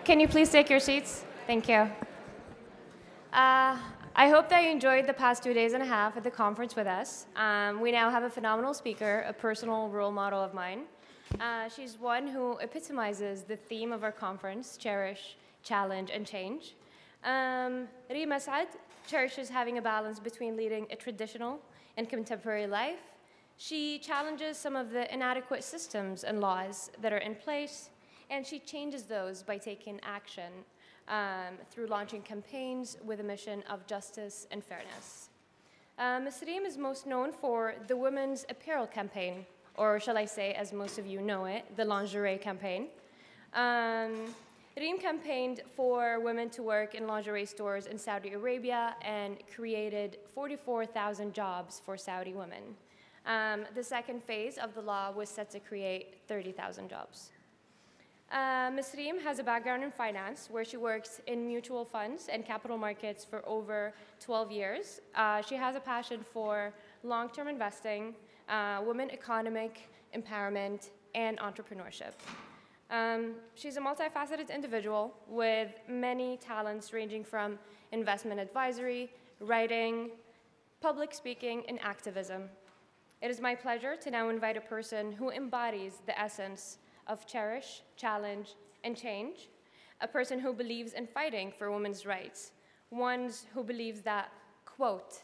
Can you please take your seats? Thank you. I hope that you enjoyed the past 2 days and a half at the conference with us. We now have a phenomenal speaker, a personal role model of mine. She's one who epitomizes the theme of our conference, cherish, challenge, and change. Reem Asaad cherishes having a balance between leading a traditional and contemporary life. She challenges some of the inadequate systems and laws that are in place, and she changes those by taking action through launching campaigns with a mission of justice and fairness. Ms. Reem is most known for the Women's Apparel Campaign, or shall I say, as most of you know it, the lingerie campaign. Reem campaigned for women to work in lingerie stores in Saudi Arabia and created 44,000 jobs for Saudi women. The second phase of the law was set to create 30,000 jobs. Ms. Reem has a background in finance, where she works in mutual funds and capital markets for over 12 years. She has a passion for long-term investing, women economic empowerment, and entrepreneurship. She's a multifaceted individual with many talents ranging from investment advisory, writing, public speaking, and activism. It is my pleasure to now invite a person who embodies the essence of cherish, challenge, and change, a person who believes in fighting for women's rights, one who believes that, quote,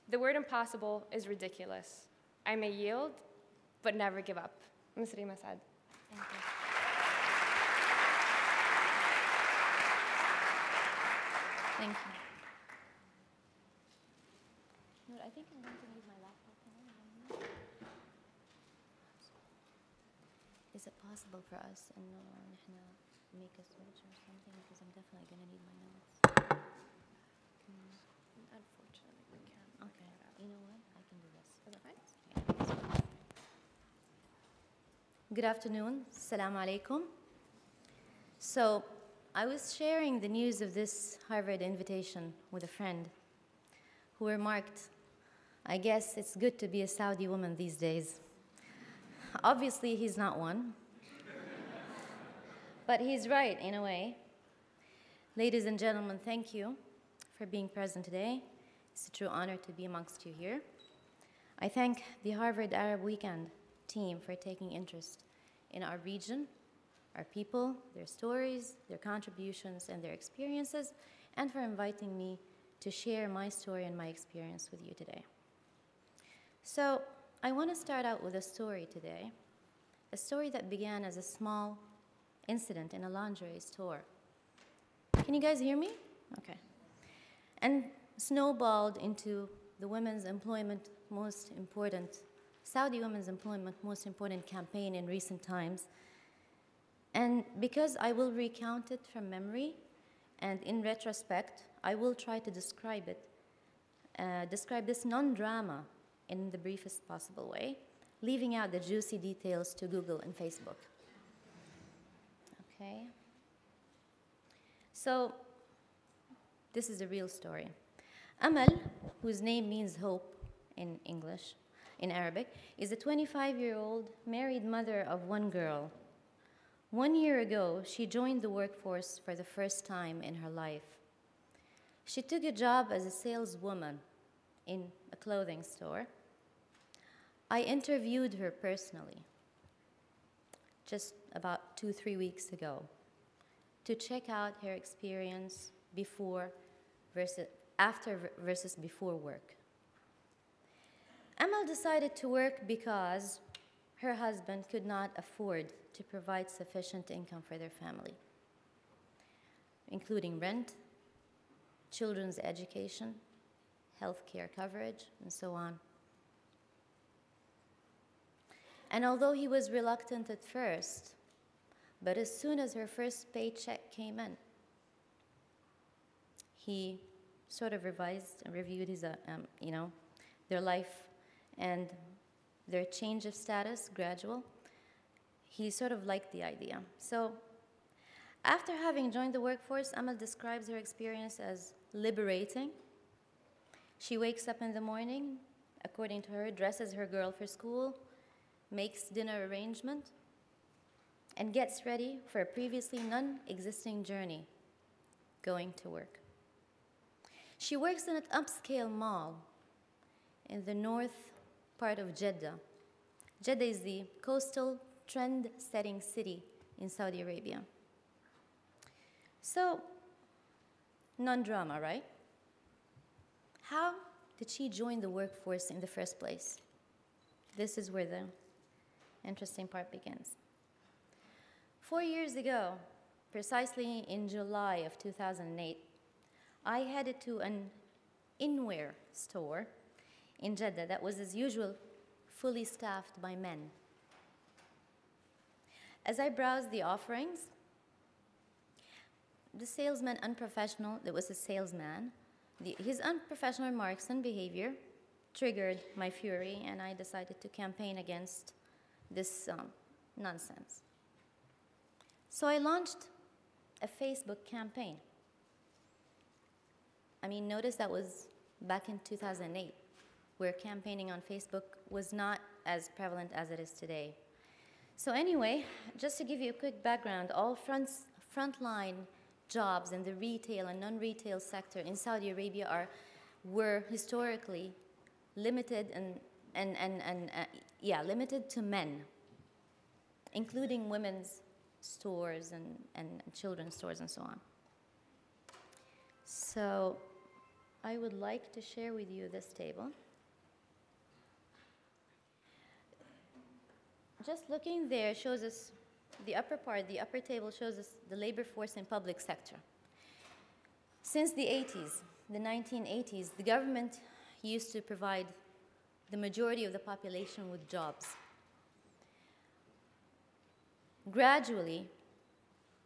"The word impossible is ridiculous. I may yield, but never give up." Ms. Reem Asaad. Thank you. Thank you. I think I'm going to leave my laptop here. Is it possible for us and make a switch or something? Because I'm definitely going to need my notes. Unfortunately, we can't. Okay. You know what? I can do this. Yeah. Good afternoon. Assalamu alaikum. So, I was sharing the news of this Harvard invitation with a friend who remarked, "I guess it's good to be a Saudi woman these days." Obviously, he's not one. But he's right, in a way. Ladies and gentlemen, thank you for being present today. It's a true honor to be amongst you here. I thank the Harvard Arab Weekend team for taking interest in our region, our people, their stories, their contributions, and their experiences, and for inviting me to share my story and my experience with you today. So, I want to start out with a story today, a story that began as a small incident in a lingerie store. Can you guys hear me? Okay. And snowballed into the women's employment most important, Saudi women's employment most important campaign in recent times. And because I will recount it from memory, and in retrospect, I will try to describe this non-drama in the briefest possible way, leaving out the juicy details to Google and Facebook. Okay. So, this is a real story. Amal, whose name means hope in English, in Arabic, is a 25-year-old married mother of one girl. 1 year ago, she joined the workforce for the first time in her life. She took a job as a saleswoman in a clothing store. I interviewed her personally just about 2-3 weeks ago to check out her experience after versus before work. Amal decided to work because her husband could not afford to provide sufficient income for their family, including rent, children's education, health care coverage, and so on. And although he was reluctant at first, but as soon as her first paycheck came in, he sort of revised and reviewed his, their life and their change of status, gradual. He sort of liked the idea. So after having joined the workforce, Amal describes her experience as liberating. She wakes up in the morning, according to her, dresses her girl for school, makes dinner arrangement, and gets ready for a previously non-existing journey, going to work. She works in an upscale mall in the north part of Jeddah. Jeddah is the coastal trend-setting city in Saudi Arabia. So, non-drama, right? How did she join the workforce in the first place? This is where the interesting part begins. 4 years ago, precisely in July of 2008, I headed to an inwear store in Jeddah that was, as usual, fully staffed by men. As I browsed the offerings, the salesman, unprofessional, there was a salesman, his unprofessional remarks and behavior triggered my fury, and I decided to campaign against this nonsense. So I launched a Facebook campaign. I mean, notice that was back in 2008, where campaigning on Facebook was not as prevalent as it is today. So anyway, just to give you a quick background, all frontline jobs in the retail and non-retail sector in Saudi Arabia were historically limited limited to men, including women's stores and children's stores and so on. So I would like to share with you this table. Just looking there shows us the upper part, the upper table shows us the labor force in public sector. Since the 80s, the 1980s, the government used to provide the majority of the population with jobs. Gradually,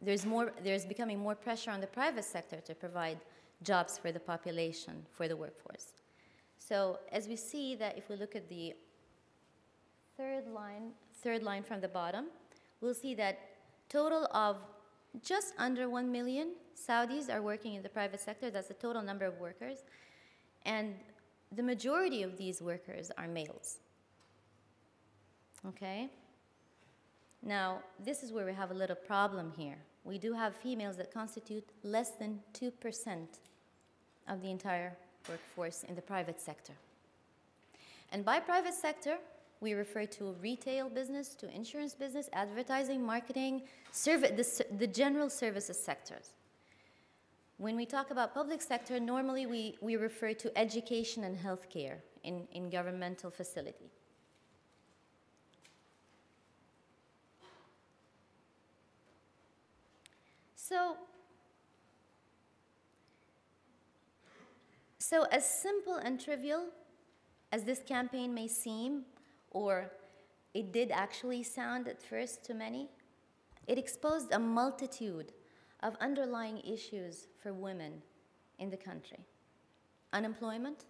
there's becoming more pressure on the private sector to provide jobs for the population, for the workforce. So as we see that if we look at the third line from the bottom, we'll see that total of just under 1 million Saudis are working in the private sector. That's the total number of workers. And the majority of these workers are males. Okay? Now, this is where we have a little problem here. We do have females that constitute less than 2% of the entire workforce in the private sector. And by private sector, we refer to retail business, to insurance business, advertising, marketing, the general services sectors. When we talk about public sector, normally we refer to education and healthcare in governmental facility. So as simple and trivial as this campaign may seem, or it did actually sound at first to many, it exposed a multitude of underlying issues for women in the country. Unemployment,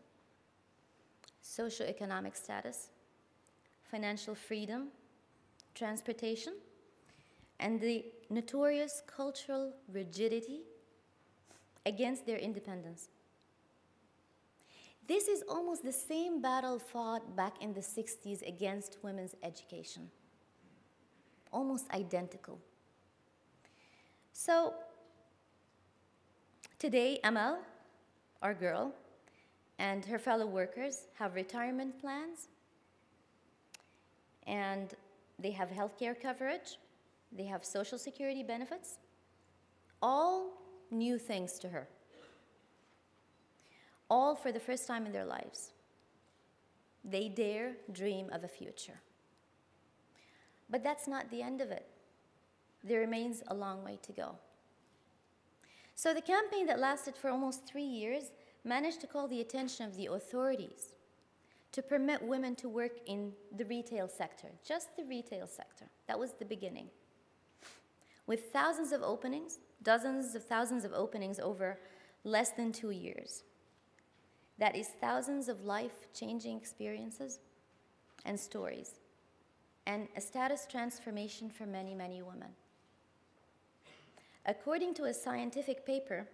socioeconomic status, financial freedom, transportation, and the notorious cultural rigidity against their independence. This is almost the same battle fought back in the 60s against women's education. Almost identical. So today, Amal, our girl, and her fellow workers have retirement plans, and they have healthcare coverage, they have social security benefits, all new things to her. All for the first time in their lives. They dare dream of a future. But that's not the end of it. There remains a long way to go. So the campaign that lasted for almost 3 years managed to call the attention of the authorities to permit women to work in the retail sector, just the retail sector. That was the beginning. With thousands of openings, dozens of thousands of openings over less than 2 years. That is thousands of life-changing experiences and stories, and a status transformation for many, many women. According to a scientific paper,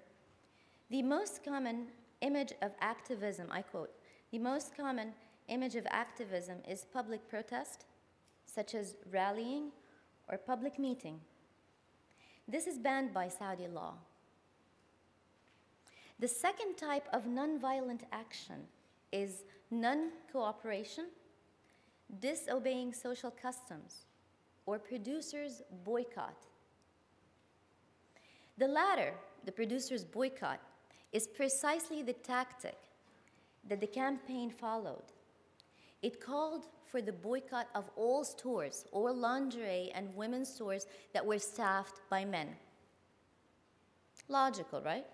the most common image of activism, I quote, the most common image of activism is public protest, such as rallying or public meeting. This is banned by Saudi law. The second type of nonviolent action is non-cooperation, disobeying social customs, or producers' boycott. The latter, the producers' boycott, is precisely the tactic that the campaign followed. It called for the boycott of all stores, all lingerie and women's stores that were staffed by men. Logical, right?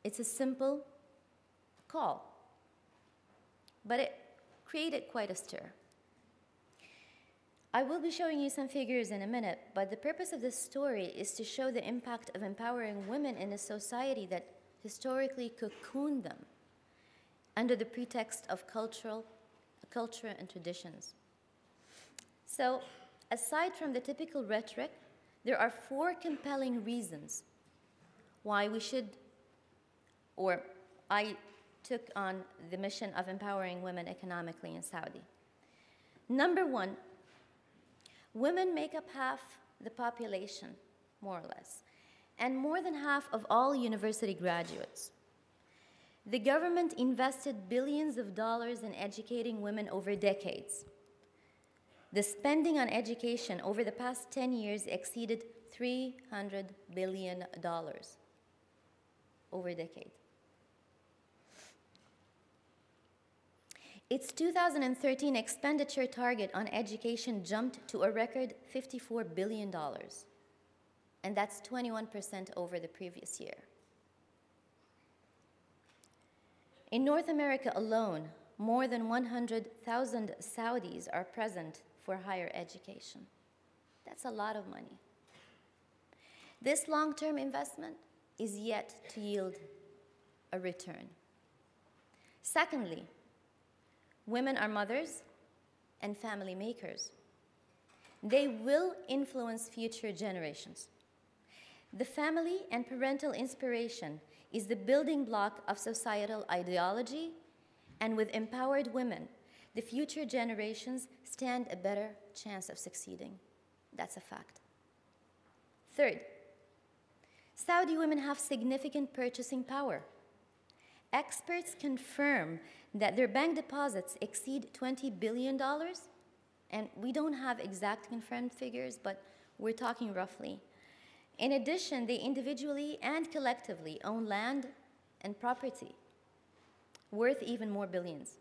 It's a simple call, but it created quite a stir. I will be showing you some figures in a minute, but the purpose of this story is to show the impact of empowering women in a society that historically cocooned them under the pretext of culture and traditions. So, aside from the typical rhetoric, there are 4 compelling reasons why we should, or I took on the mission of empowering women economically in Saudi. Number 1, women make up half the population, more or less, and more than half of all university graduates. The government invested billions of dollars in educating women over decades. The spending on education over the past 10 years exceeded $300 billion over a decade. Its 2013 expenditure target on education jumped to a record $54 billion, and that's 21% over the previous year. In North America alone, more than 100,000 Saudis are present for higher education. That's a lot of money. This long-term investment is yet to yield a return. Secondly, women are mothers and family makers. They will influence future generations. The family and parental inspiration is the building block of societal ideology, and with empowered women, the future generations stand a better chance of succeeding. That's a fact. Third, Saudi women have significant purchasing power. Experts confirm that their bank deposits exceed $20 billion, and we don't have exact confirmed figures, but we're talking roughly. In addition, they individually and collectively own land and property worth even more billions.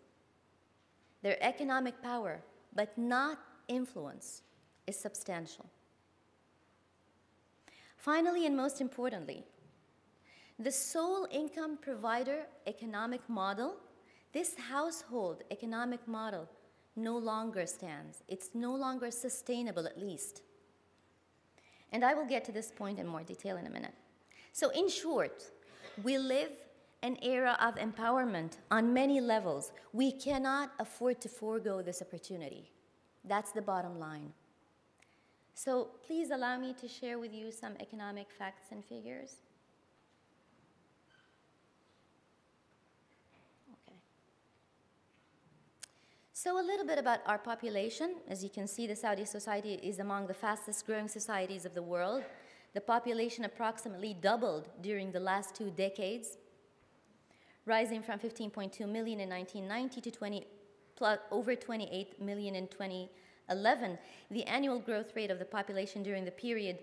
Their economic power, but not influence, is substantial. Finally, and most importantly, the sole income provider economic model, this household economic model, no longer stands. It's no longer sustainable, at least. And I will get to this point in more detail in a minute. So in short, we live an era of empowerment on many levels. We cannot afford to forego this opportunity. That's the bottom line. So please allow me to share with you some economic facts and figures. Okay. So a little bit about our population. As you can see, the Saudi society is among the fastest growing societies of the world. The population approximately doubled during the last 2 decades, rising from 15.2 million in 1990 to over 28 million in 2011. The annual growth rate of the population during the period,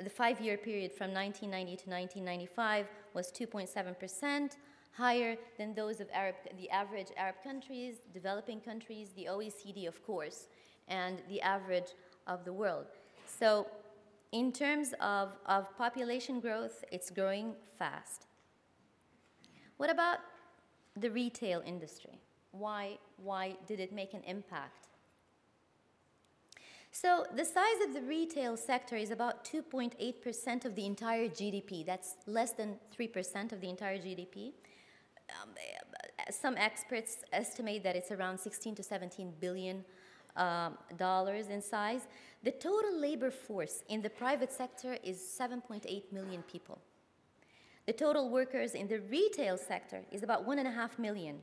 the 5-year period from 1990 to 1995, was 2.7%, higher than those of the average Arab countries, developing countries, the OECD, of course, and the average of the world. So in terms of population growth, it's growing fast. What about the retail industry? Why did it make an impact? So the size of the retail sector is about 2.8% of the entire GDP. That's less than 3% of the entire GDP. Some experts estimate that it's around 16 to 17 billion dollars in size. The total labor force in the private sector is 7.8 million people. The total workers in the retail sector is about 1.5 million,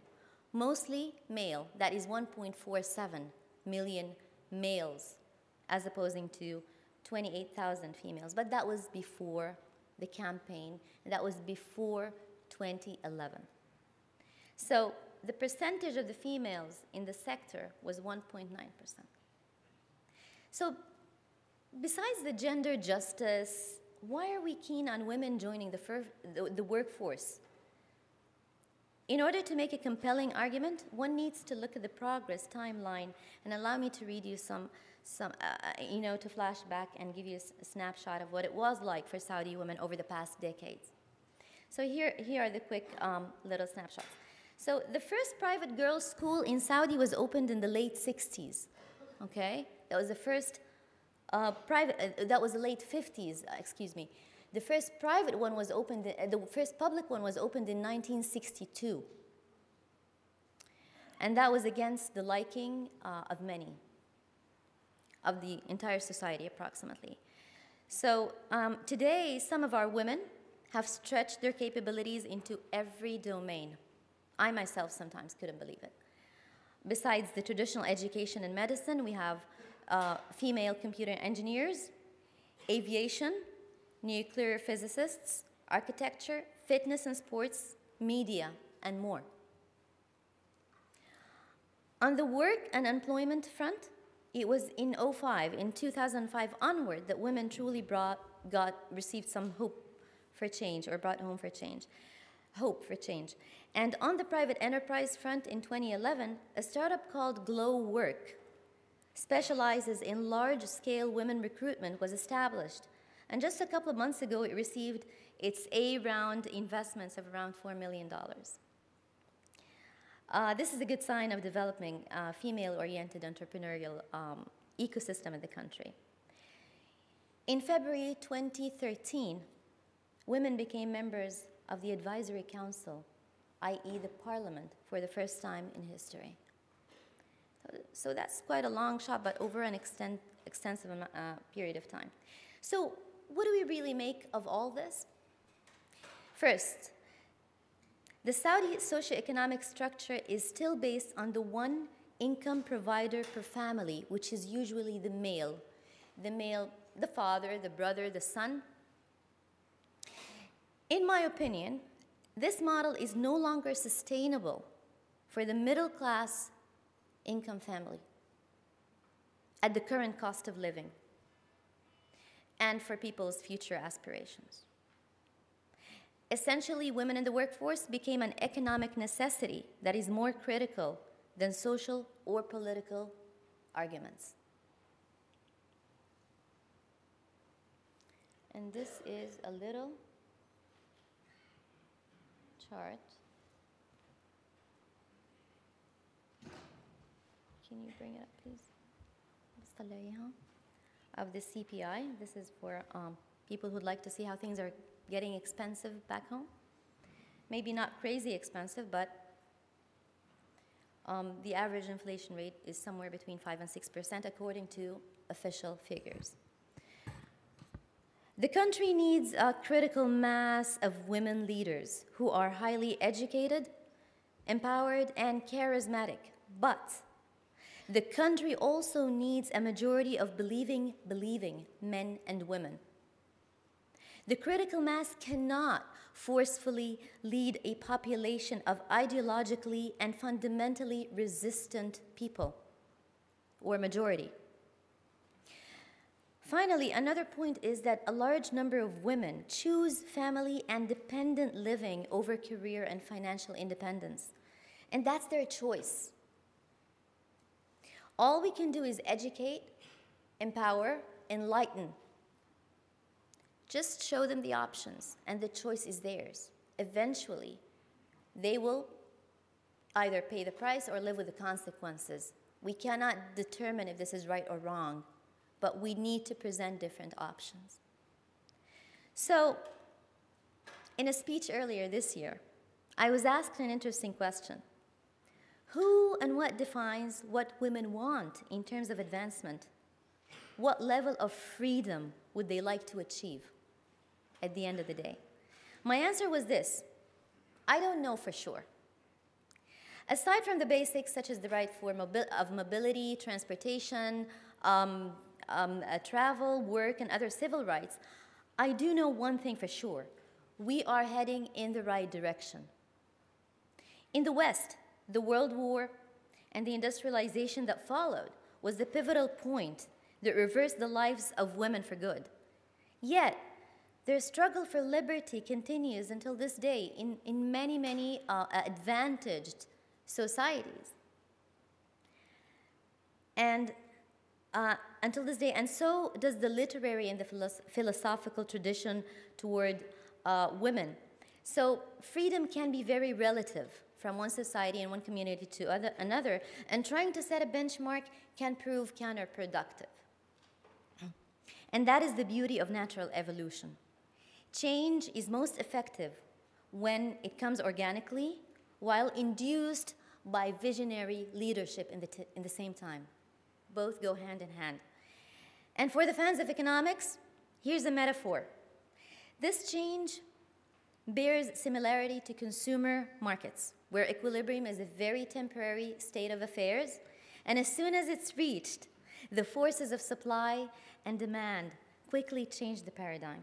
mostly male. That is 1.47 million males, as opposing to 28,000 females, but that was before the campaign, and that was before 2011. So the percentage of the females in the sector was 1.9%. So besides the gender justice, why are we keen on women joining the workforce? In order to make a compelling argument, one needs to look at the progress timeline, and allow me to read you to flash back and give you a snapshot of what it was like for Saudi women over the past decades. So here are the quick little snapshots. So the first private girls' school in Saudi was opened in the late 60s, okay? That was the first that was the late 50s, excuse me. The first private one was opened, the first public one was opened in 1962. And that was against the liking of many, of the entire society approximately. So today, some of our women have stretched their capabilities into every domain. I myself sometimes couldn't believe it. Besides the traditional education and medicine, we have female computer engineers, aviation, nuclear physicists, architecture, fitness and sports, media, and more. On the work and employment front, it was in 2005 onward, that women truly received some hope for change, or brought home for change, hope for change. And on the private enterprise front in 2011, a startup called Glow Work specializes in large-scale women recruitment was established. And just a couple of months ago, it received its A-round investments of around $4 million. This is a good sign of developing female-oriented entrepreneurial ecosystem in the country. In February 2013, women became members of the Advisory Council, i.e. the Parliament, for the first time in history. So that's quite a long shot, but over an extensive period of time. So what do we really make of all this? First, the Saudi socioeconomic structure is still based on the one income provider per family, which is usually the male, the father, the brother, the son. In my opinion, this model is no longer sustainable for the middle class income family at the current cost of living and for people's future aspirations. Essentially, women in the workforce became an economic necessity that is more critical than social or political arguments. And this is a little chart. Can you bring it up, please? Of the CPI. This is for people who'd like to see how things are getting expensive back home. Maybe not crazy expensive, but the average inflation rate is somewhere between 5 and 6% according to official figures. The country needs a critical mass of women leaders who are highly educated, empowered, and charismatic. But the country also needs a majority of believing men and women. The critical mass cannot forcefully lead a population of ideologically and fundamentally resistant people, or majority. Finally, another point is that a large number of women choose family and dependent living over career and financial independence. And that's their choice. All we can do is educate, empower, enlighten. Just show them the options, and the choice is theirs. Eventually, they will either pay the price or live with the consequences. We cannot determine if this is right or wrong, but we need to present different options. So, in a speech earlier this year, I was asked an interesting question. Who and what defines what women want in terms of advancement? What level of freedom would they like to achieve at the end of the day? My answer was this: I don't know for sure. Aside from the basics such as the right for mobility, transportation, travel, work, and other civil rights, I do know one thing for sure. We are heading in the right direction. In the West, the World War and the industrialization that followed was the pivotal point that reversed the lives of women for good. Yet, their struggle for liberty continues until this day in many, many advantaged societies. And until this day, and so does the literary and the philosophical tradition toward women. So freedom can be very relative from one society and one community to another, and trying to set a benchmark can prove counterproductive. And that is the beauty of natural evolution. Change is most effective when it comes organically, while induced by visionary leadership in the same time. Both go hand in hand. And for the fans of economics, here's a metaphor. This change bears similarity to consumer markets, where equilibrium is a very temporary state of affairs, and as soon as it's reached, the forces of supply and demand quickly change the paradigm.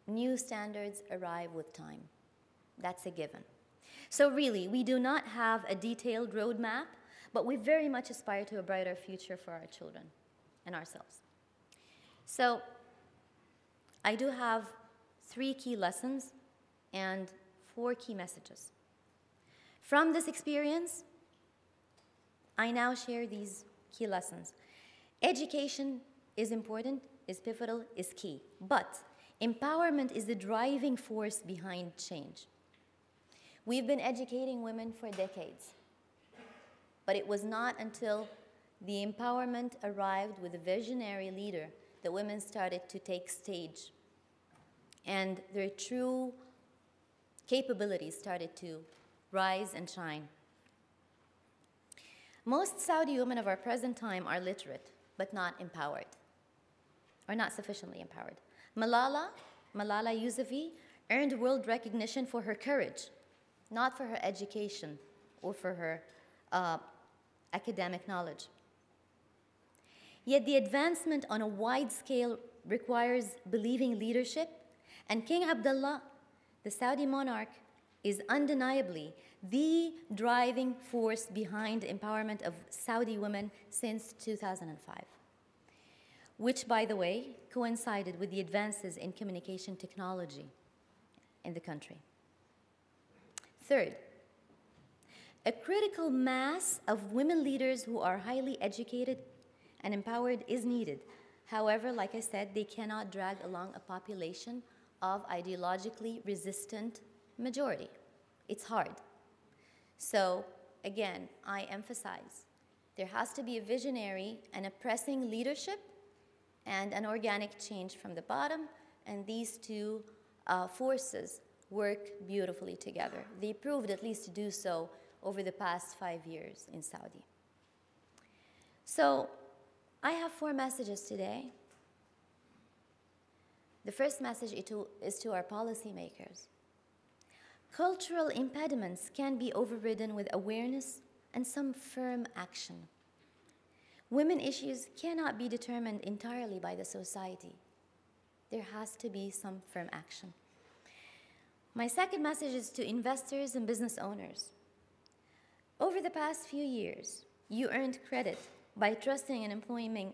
New standards arrive with time. That's a given. So really, we do not have a detailed roadmap, but we very much aspire to a brighter future for our children and ourselves. So I do have 3 key lessons and 4 key messages. From this experience, I now share these key lessons. Education is important, is pivotal, is key, but empowerment is the driving force behind change. We've been educating women for decades, but it was not until the empowerment arrived with a visionary leader that women started to take stage and their true capabilities started to rise and shine. Most Saudi women of our present time are literate, but not empowered, or not sufficiently empowered. Malala Yousafzai earned world recognition for her courage, not for her education or for her academic knowledge. Yet the advancement on a wide scale requires believing leadership, and King Abdullah, the Saudi monarch, is undeniably the driving force behind empowerment of Saudi women since 2005, which, by the way, coincided with the advances in communication technology in the country. Third, a critical mass of women leaders who are highly educated and empowered is needed. However, like I said, they cannot drag along a population of ideologically resistant majority. It's hard. So, again, I emphasize, there has to be a visionary and a pressing leadership and an organic change from the bottom, and these two forces work beautifully together. They proved at least to do so over the past 5 years in Saudi. So, I have 4 messages today. The first message is to our policymakers. Cultural impediments can be overridden with awareness and some firm action. Women issues cannot be determined entirely by the society. There has to be some firm action. My second message is to investors and business owners. Over the past few years, you earned credit by trusting and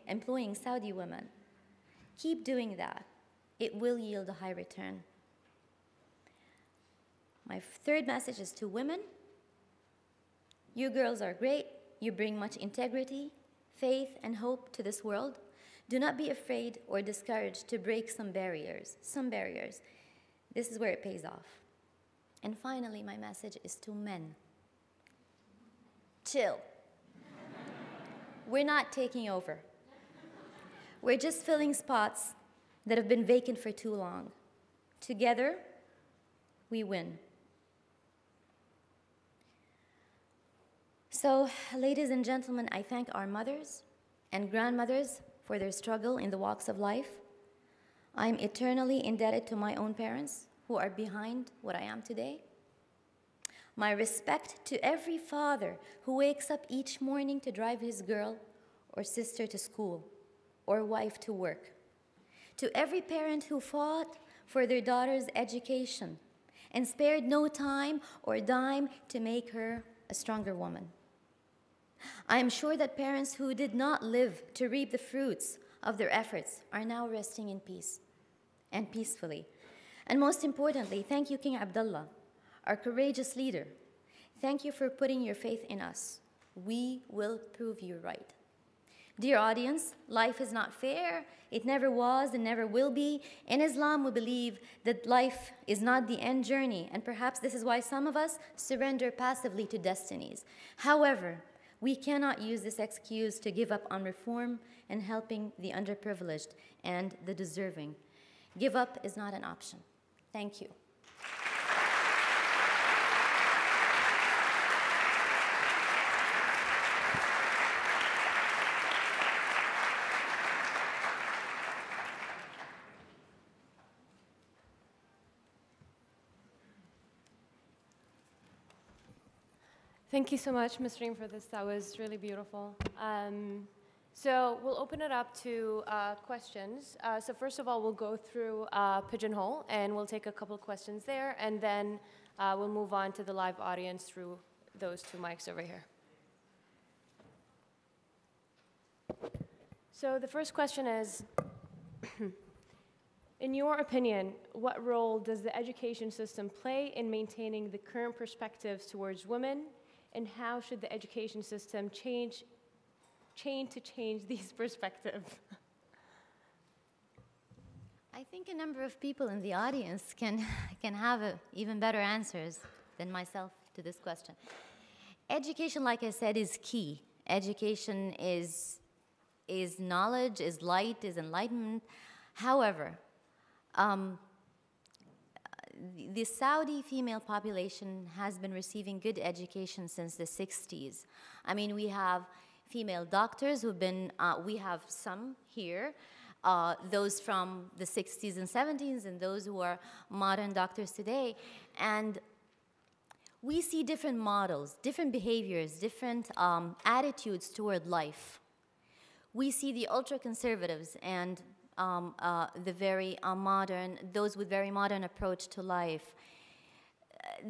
employing Saudi women. Keep doing that. It will yield a high return. My third message is to women. You girls are great. You bring much integrity, faith, and hope to this world. Do not be afraid or discouraged to break some barriers. This is where it pays off. And finally, my message is to men. Chill. We're not taking over. We're just filling spots that have been vacant for too long. Together, we win. So, ladies and gentlemen, I thank our mothers and grandmothers for their struggle in the walks of life. I'm eternally indebted to my own parents who are behind what I am today. My respect to every father who wakes up each morning to drive his girl or sister to school. or wife to work. To every parent who fought for their daughter's education and spared no time or dime to make her a stronger woman. I am sure that parents who did not live to reap the fruits of their efforts are now resting in peace and peacefully. And most importantly, thank you, King Abdullah, our courageous leader. Thank you for putting your faith in us. We will prove you right. Dear audience, life is not fair. It never was and never will be. In Islam, we believe that life is not the end journey, and perhaps this is why some of us surrender passively to destinies. However, we cannot use this excuse to give up on reform and helping the underprivileged and the deserving. Give up is not an option. Thank you. Thank you so much, Ms. Reem, for this. That was really beautiful. So we'll open it up to questions. So first of all, we'll go through Pigeonhole, and we'll take a couple questions there, and then we'll move on to the live audience through those two mics over here. So the first question is, in your opinion, what role does the education system play in maintaining the current perspectives towards women, and how should the education system change these perspectives? I think a number of people in the audience can have even better answers than myself to this question. Education, like I said, is key. Education is knowledge, is light, is enlightenment. However, the Saudi female population has been receiving good education since the 60s. I mean, we have female doctors who've been, we have some here, those from the 60s and 70s, and those who are modern doctors today. And we see different models, different behaviors, different attitudes toward life. We see the ultra-conservatives and the very modern, those with very modern approach to life.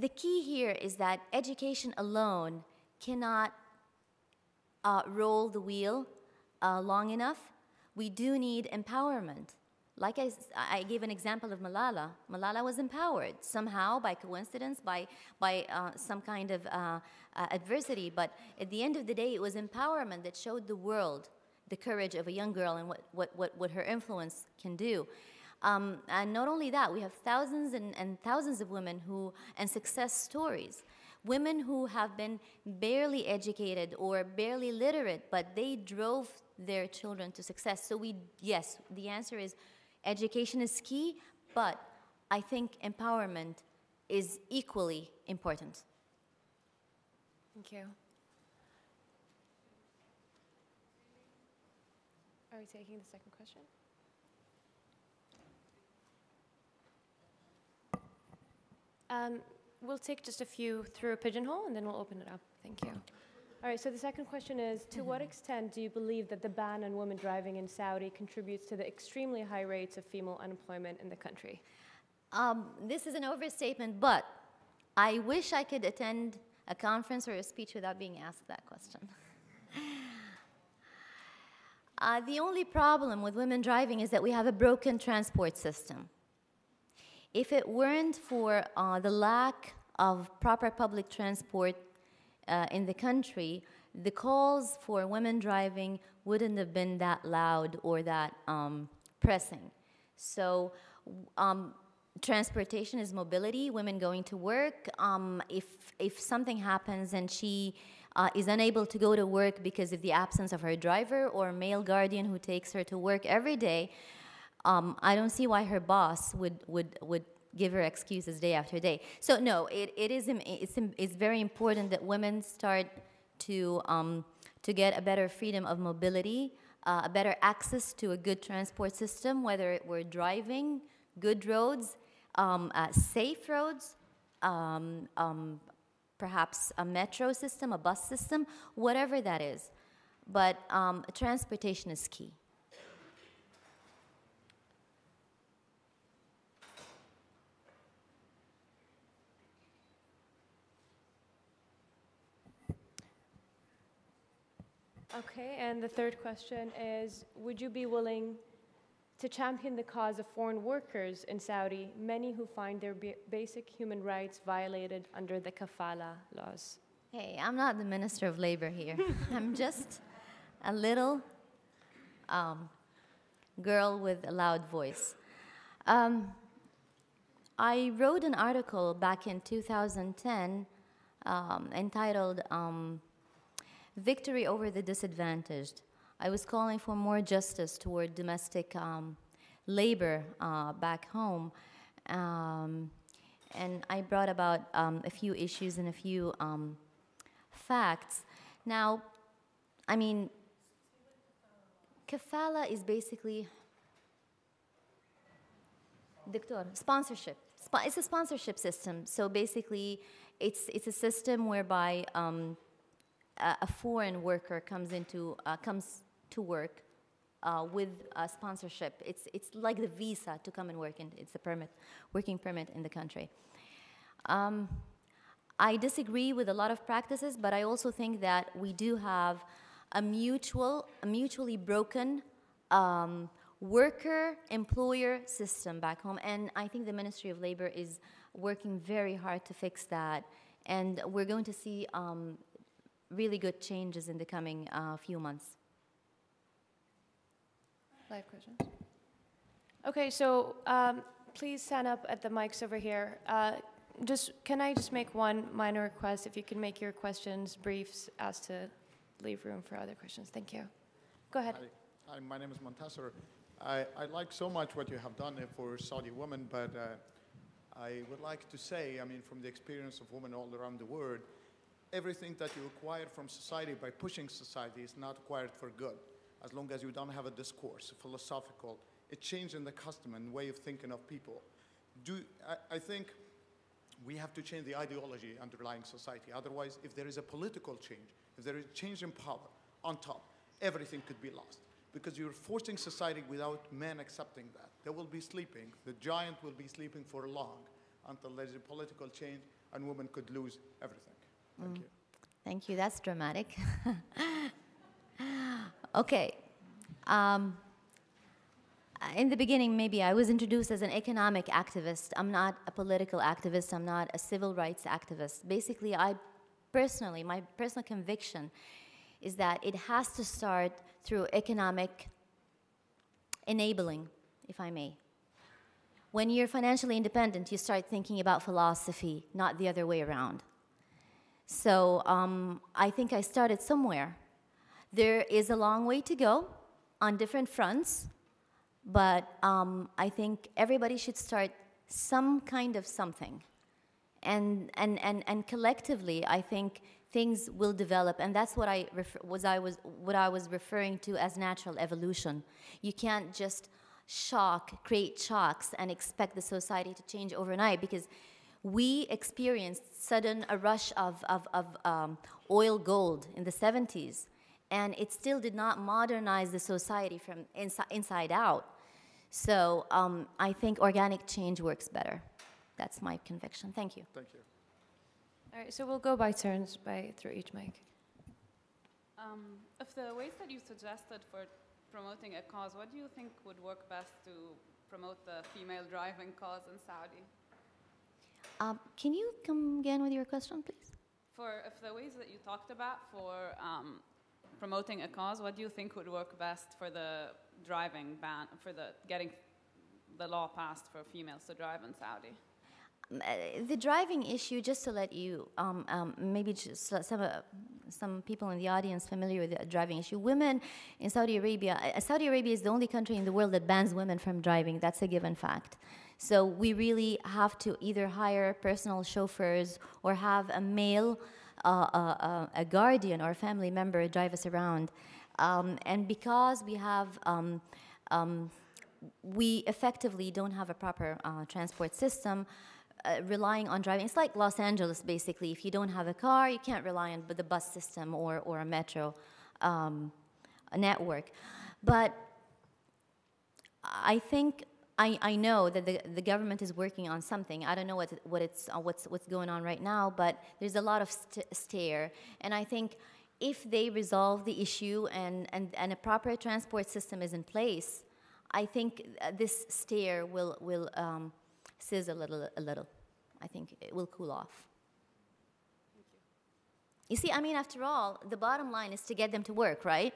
The key here is that education alone cannot roll the wheel long enough. We do need empowerment. Like I gave an example of Malala. Malala was empowered somehow, by coincidence, by some kind of adversity. But at the end of the day, it was empowerment that showed the world the courage of a young girl and what her influence can do. And not only that, we have thousands and thousands of women and success stories. Women who have been barely educated or barely literate, but they drove their children to success. So yes, the answer is education is key, but I think empowerment is equally important. Thank you. Are we taking the second question? We'll take just a few through a Pigeonhole, and then we'll open it up. Thank you. All right, so the second question is, to what extent do you believe that the ban on women driving in Saudi contributes to the extremely high rates of female unemployment in the country? This is an overstatement, but I wish I could attend a conference or a speech without being asked that question. The only problem with women driving is that we have a broken transport system. If it weren't for the lack of proper public transport in the country, the calls for women driving wouldn't have been that loud or that pressing. So transportation is mobility, women going to work. If something happens and she is unable to go to work because of the absence of her driver or male guardian who takes her to work every day, I don't see why her boss would give her excuses day after day. So no, it's very important that women start to get a better freedom of mobility, a better access to a good transport system, whether we're driving, good roads, safe roads, perhaps a metro system, a bus system, whatever that is. But transportation is key. Okay, and the third question is, would you be willing to champion the cause of foreign workers in Saudi, many who find their basic human rights violated under the kafala laws? Hey, I'm not the Minister of Labor here. I'm just a little girl with a loud voice. I wrote an article back in 2010 entitled Victory Over the Disadvantaged. I was calling for more justice toward domestic labor back home. And I brought about a few issues and a few facts. Now, I mean, kafala is basically sponsorship. It's a sponsorship system. So basically, it's a system whereby a foreign worker comes to work with a sponsorship. It's like the visa to come and work, and it's a working permit in the country. I disagree with a lot of practices, but I also think that we do have a mutually broken worker-employer system back home, and I think the Ministry of Labor is working very hard to fix that, and we're going to see really good changes in the coming few months. Live questions? Okay, so please stand up at the mics over here. Can I just make one minor request? If you can make your questions brief as to leave room for other questions. Thank you. Go ahead. Hi, my name is Montasser. I like so much what you have done for Saudi women, but I would like to say, I mean, from the experience of women all around the world, everything that you acquire from society by pushing society is not acquired for good, as long as you don't have a discourse, a philosophical, a change in the custom and way of thinking of people. I think we have to change the ideology underlying society. Otherwise, if there is a political change, if there is a change in power on top, everything could be lost. Because you're forcing society without men accepting that. They will be sleeping. The giant will be sleeping for long until there's a political change and women could lose everything. Thank you. Thank you. That's dramatic. Okay. In the beginning, maybe I was introduced as an economic activist. I'm not a political activist. I'm not a civil rights activist. Basically, my personal conviction is that it has to start through economic enabling, if I may. When you're financially independent, you start thinking about philosophy, not the other way around. So I think I started somewhere. There is a long way to go on different fronts, but I think everybody should start some kind of something. And collectively, I think things will develop, and that's what I was referring to as natural evolution. You can't just create shocks and expect the society to change overnight, because we experienced a rush of oil gold in the 70s, and it still did not modernize the society from inside out. So I think organic change works better. That's my conviction. Thank you. Thank you. All right, so we'll go by turns through each mic. Of the ways that you suggested for promoting a cause, what do you think would work best to promote the female driving cause in Saudi? Can you come again with your question, please? If the ways that you talked about for promoting a cause, what do you think would work best for the driving ban, getting the law passed for females to drive in Saudi? The driving issue, just to let you, maybe just some people in the audience familiar with the driving issue. Women in Saudi Arabia is the only country in the world that bans women from driving. That's a given fact. So we really have to either hire personal chauffeurs or have a male, a guardian or a family member drive us around. And because we effectively don't have a proper transport system, relying on driving, it's like Los Angeles basically. If you don't have a car, you can't rely on the bus system or a metro network. But I think I know that the government is working on something. I don't know what's going on right now, but there's a lot of stare, and I think if they resolve the issue and a proper transport system is in place, I think this stare will sizzle a little. I think it will cool off. Thank you. You see, I mean, after all, the bottom line is to get them to work, right?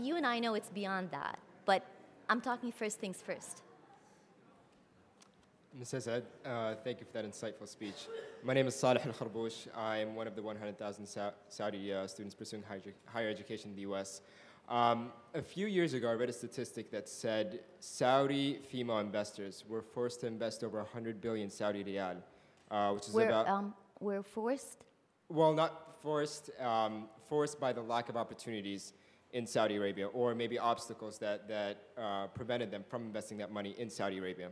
You and I know it's beyond that, but I'm talking first things first. Ms. Asaad, thank you for that insightful speech. My name is Saleh Al-Kharbouch. I am one of the 100,000 Saudi students pursuing higher education in the US. A few years ago, I read a statistic that said Saudi female investors were forced to invest over 100 billion Saudi riyal, which is We're forced? well, not forced, forced by the lack of opportunities in Saudi Arabia, or maybe obstacles that prevented them from investing that money in Saudi Arabia.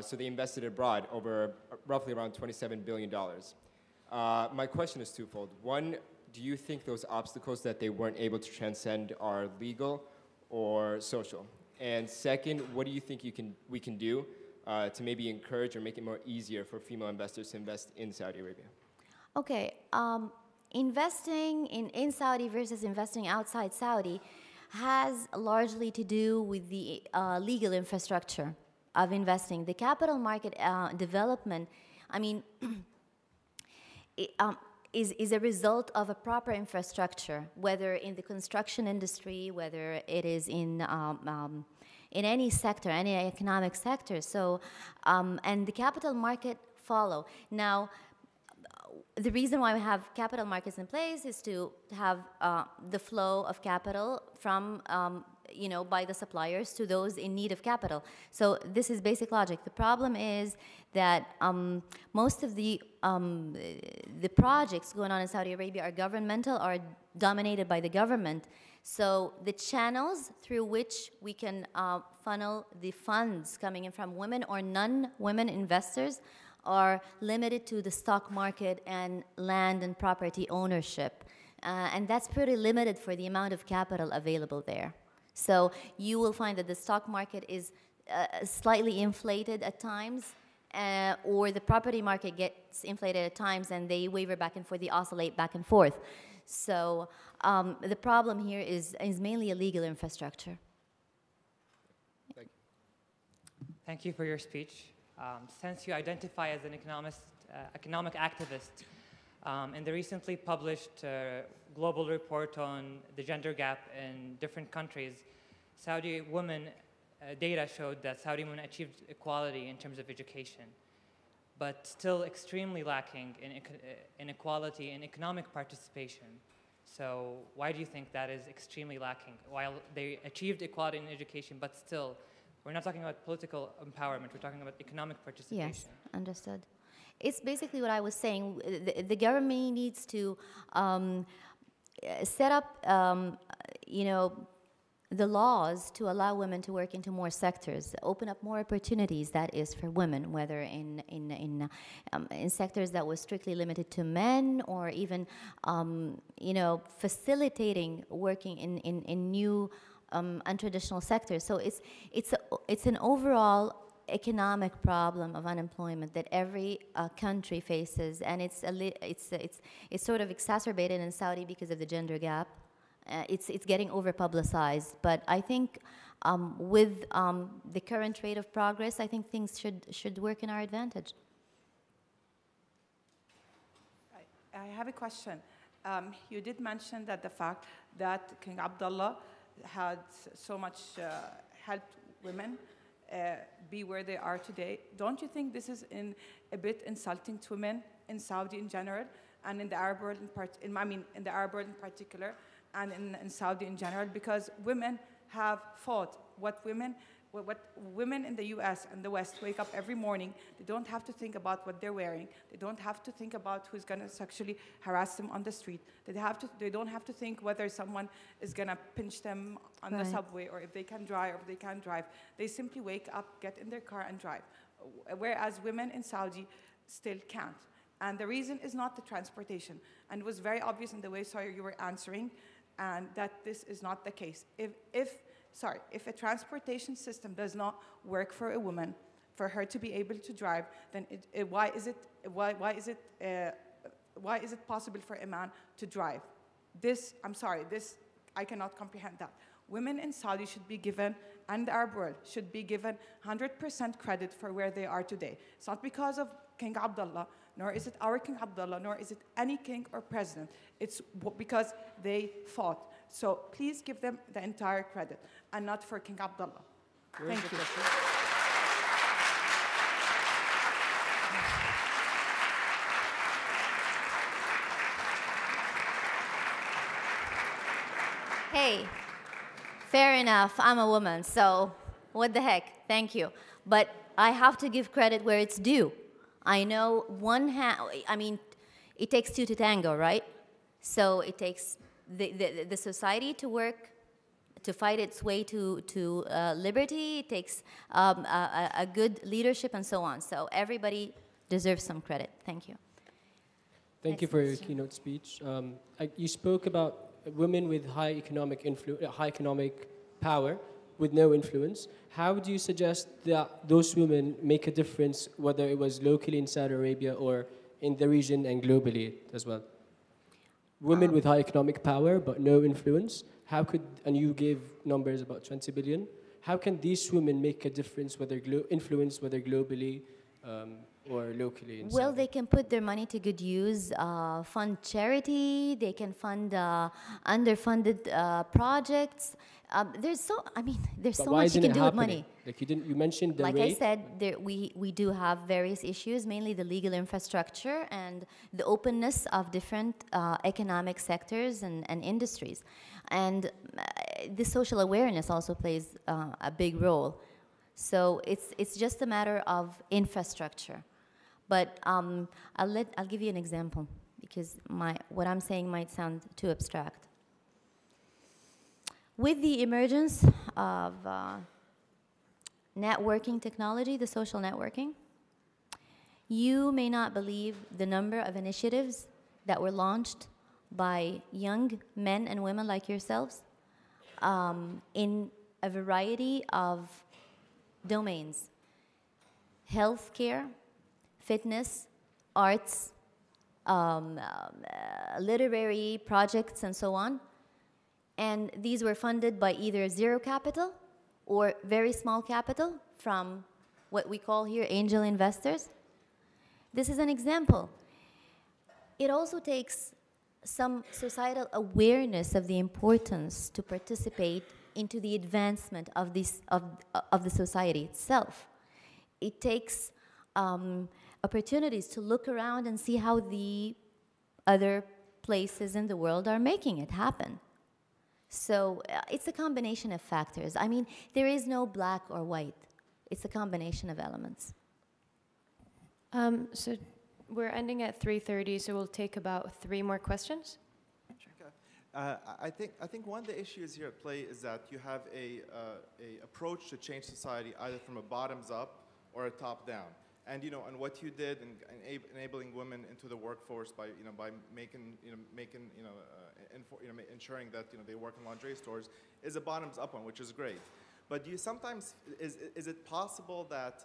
So they invested abroad over roughly around $27 billion. My question is twofold. One, do you think those obstacles that they weren't able to transcend are legal or social? And second, what do you think we can do to maybe encourage or make it more easier for female investors to invest in Saudi Arabia? Okay, investing in Saudi versus investing outside Saudi has largely to do with the legal infrastructure of investing. The capital market development, I mean, is a result of a proper infrastructure, whether in the construction industry, whether it is in any sector, any economic sector. So, and the capital market follow. Now, the reason why we have capital markets in place is to have the flow of capital from, by the suppliers to those in need of capital. So this is basic logic. The problem is that most of the projects going on in Saudi Arabia are governmental, are dominated by the government. So the channels through which we can funnel the funds coming in from women or non-women investors are limited to the stock market and land and property ownership. And that's pretty limited for the amount of capital available there. So you will find that the stock market is slightly inflated at times, or the property market gets inflated at times and they waver back and forth, they oscillate back and forth. So the problem here is mainly a legal infrastructure. Thank you. Thank you for your speech. Since you identify as an economic activist, in the recently published global report on the gender gap in different countries, Saudi women data showed that Saudi women achieved equality in terms of education, but still extremely lacking in equality and economic participation. So why do you think that is extremely lacking? While they achieved equality in education, but still, we're not talking about political empowerment, we're talking about economic participation. Yes, understood. It's basically what I was saying. The government needs to set up, the laws to allow women to work into more sectors, open up more opportunities, that is, for women, whether in sectors that was strictly limited to men, or even, facilitating working in new untraditional sectors. So it's an overall economic problem of unemployment that every country faces, and it's sort of exacerbated in Saudi because of the gender gap. It's getting over-publicized, but I think with the current rate of progress, I think things should work in our advantage. I have a question. You did mention that the fact that King Abdullah had so much helped women be where they are today. Don't you think this is a bit insulting to women in Saudi in general, and in the Arab world in the Arab world in particular, and in Saudi in general? Because women have fought what women in the US and the West wake up every morning. They don't have to think about what they're wearing. They don't have to think about who's going to sexually harass them on the street. They don't have to think whether someone is going to pinch them on the subway, or if they can drive or if they can't drive. They simply wake up, get in their car and drive. Whereas women in Saudi still can't. And the reason is not the transportation. And it was very obvious in the way, Sawyer, you were answering, and that this is not the case. If a transportation system does not work for a woman, for her to be able to drive, then why is it possible for a man to drive? I'm sorry, I cannot comprehend that. Women in Saudi should be given, and the Arab world should be given 100% credit for where they are today. It's not because of King Abdullah, nor is it our King Abdullah, nor is it any king or president. It's because they fought. So please give them the entire credit, and not for King Abdullah. Thank you. Hey, fair enough. I'm a woman, so what the heck? Thank you. But I have to give credit where it's due. I know it takes two to tango, right? So it takes the society to work, to fight its way to liberty. It takes a good leadership and so on. So everybody deserves some credit. Thank you. Thank you for your keynote speech. You spoke about women with high economic power with no influence. How do you suggest that those women make a difference, whether it was locally in Saudi Arabia or in the region and globally as well? Women with high economic power but no influence, and you gave numbers about 20 billion, how can these women make a difference, whether globally or locally? Well, they can put their money to good use, fund charity, they can fund underfunded projects. There's so much you can do with money. Like you mentioned the Like rate. I said, we do have various issues, mainly the legal infrastructure and the openness of different economic sectors and industries. And the social awareness also plays a big role. So it's just a matter of infrastructure. But I'll give you an example, because what I'm saying might sound too abstract. With the emergence of networking technology, the social networking, you may not believe the number of initiatives that were launched by young men and women like yourselves in a variety of domains: healthcare, fitness, arts, literary projects, and so on. And these were funded by either zero capital or very small capital from what we call here angel investors. This is an example. It also takes some societal awareness of the importance to participate into the advancement of the society itself. It takes opportunities to look around and see how the other places in the world are making it happen. So it's a combination of factors. I mean, there is no black or white. It's a combination of elements. So we're ending at 3:30, so we'll take about 3 more questions. I think one of the issues here at play is that you have a approach to change society either from a bottoms up or a top down. And and what you did in enabling women into the workforce by ensuring that they work in lingerie stores is a bottoms up one, which is great. But do you sometimes is it possible that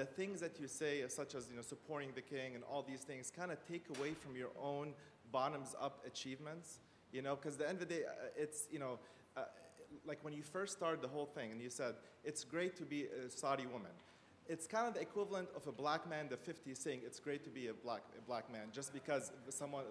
the things that you say, such as supporting the king and all these things, kind of take away from your own bottoms up achievements? Because at the end of the day, it's like when you first started the whole thing and you said it's great to be a Saudi woman. It's kind of the equivalent of a black man in the 50s saying it's great to be a black man just because someone,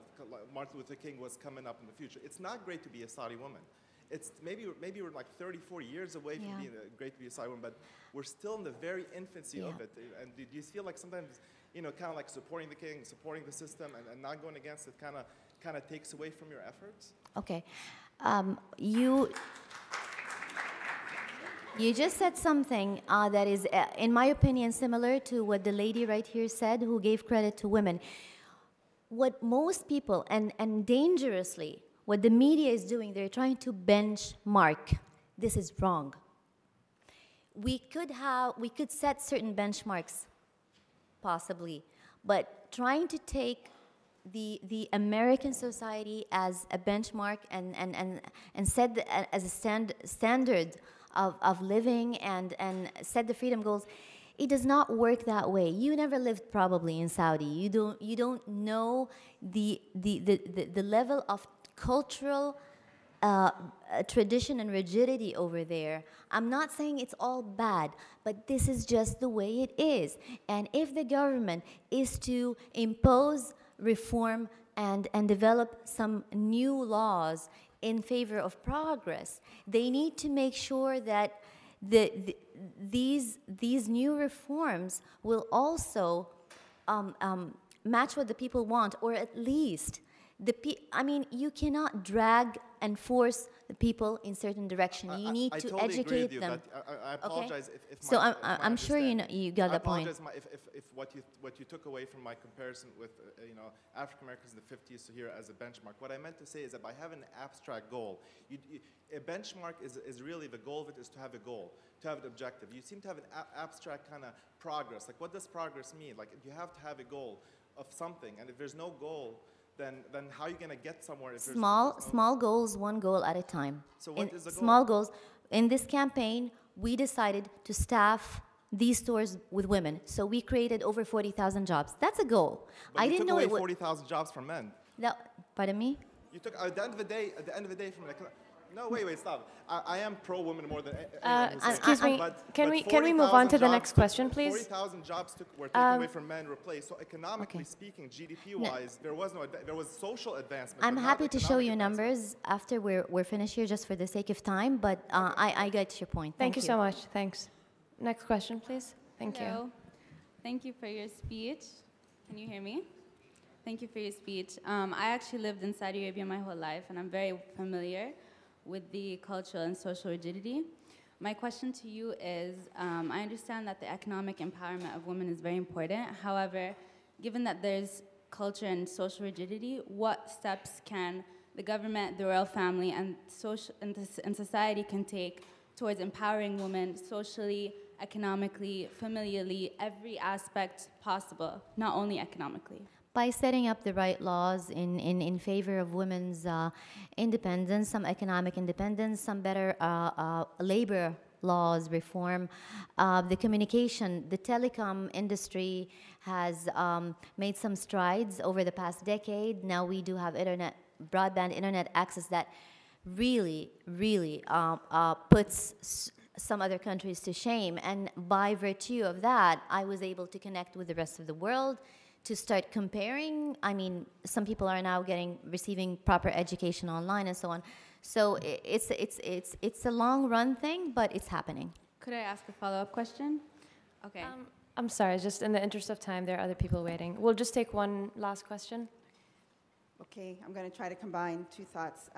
Martin Luther King, was coming up in the future. It's not great to be a Saudi woman. It's maybe we're like 30, 40 years away from being great to be a Saudi woman, but we're still in the very infancy of it. And do you feel like sometimes, kind of like supporting the king, supporting the system, and not going against it kind of takes away from your efforts? Okay. You just said something that is, in my opinion, similar to what the lady right here said, who gave credit to women. What most people, and dangerously, what the media is doing, they're trying to benchmark. This is wrong. We could set certain benchmarks, possibly, but trying to take the American society as a benchmark and set as a standard of living and set the freedom goals it does not work that way. You never lived probably in Saudi. You don't know the level of cultural tradition and rigidity over there. I'm not saying it's all bad, but this is just the way it is. And if the government is to impose reform and develop some new laws in favor of progress, they need to make sure that these new reforms will also match what the people want, or at least I mean, you cannot drag and force the people in certain direction. You need to totally educate agree with them. you, but I apologize if So my, I'm sure you got the point. I apologize if what you took away from my comparison with African Americans in the 50s to here as a benchmark. What I meant to say is that by having an abstract goal, a benchmark is really, the goal of it is to have a goal, to have an objective. You seem to have an abstract kind of progress. Like, what does progress mean? Like, you have to have a goal of something, and if there's no goal, then how are you going to get somewhere? If Small goals, one goal at a time. So what is the goal? Small goals. In this campaign, we decided to staff these stores with women. So we created over 40,000 jobs. That's a goal. But I you didn't took know away it would. 40,000 jobs from men. No, pardon me? You took at the end of the day from no, wait, stop. I am pro-women more than anyone who's saying Excuse that. me, But can we move on to the 40,000 next question, please? 40,000 jobs were taken away from men, replaced. So economically speaking, GDP-wise, there was social advancement. I'm but happy not to show you economic numbers after we're finished here, just for the sake of time, but I get your point. Thank you so much. Thanks. Next question, please. Thank you. Thank you for your speech. Can you hear me? Thank you for your speech. I actually lived in Saudi Arabia my whole life, and I'm very familiar with the cultural and social rigidity. My question to you is, I understand that the economic empowerment of women is very important. However, given that there's culture and social rigidity, what steps can the government, the royal family, and society can take towards empowering women socially, economically, familially, every aspect possible, not only economically? By setting up the right laws in favor of women's independence, some economic independence, some better labor laws reform. The telecom industry has made some strides over the past decade. Now we do have broadband internet access that really puts some other countries to shame. And by virtue of that, I was able to connect with the rest of the world, to start comparing. I mean, some people are now receiving proper education online and so on. So it's a long run thing, but it's happening. Could I ask a follow-up question? Okay. I'm sorry, just in the interest of time, there are other people waiting. We'll just take one last question. Okay, I'm going to try to combine two thoughts.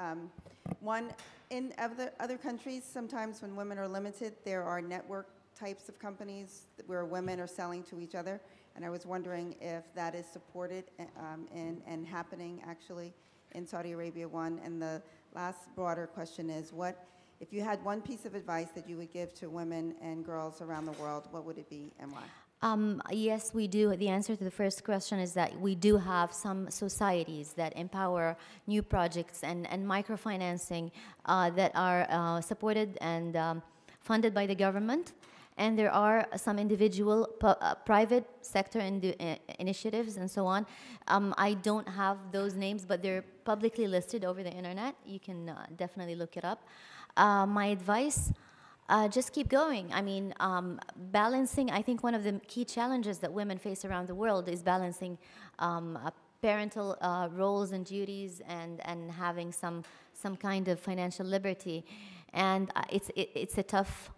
One, in other countries, sometimes when women are limited, there are network types of companies where women are selling to each other. And I was wondering if that is supported and happening actually in Saudi Arabia, one. And the last broader question is, if you had one piece of advice that you would give to women and girls around the world, what would it be and why? Yes, we do. The answer to the first question is that we do have some societies that empower new projects and microfinancing that are supported and funded by the government. And there are some individual private sector initiatives and so on. I don't have those names, but they're publicly listed over the internet. You can definitely look it up. My advice, just keep going. I mean, balancing, I think one of the key challenges that women face around the world is balancing parental roles and duties and having some kind of financial liberty. And it's a tough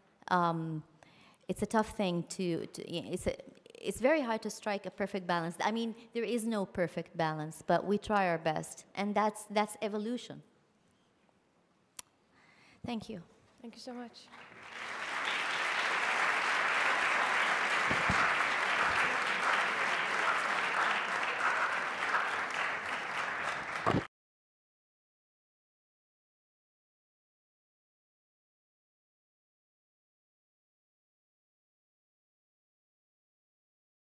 thing it's very hard to strike a perfect balance. I mean, there is no perfect balance, but we try our best, and that's evolution. Thank you. Thank you so much.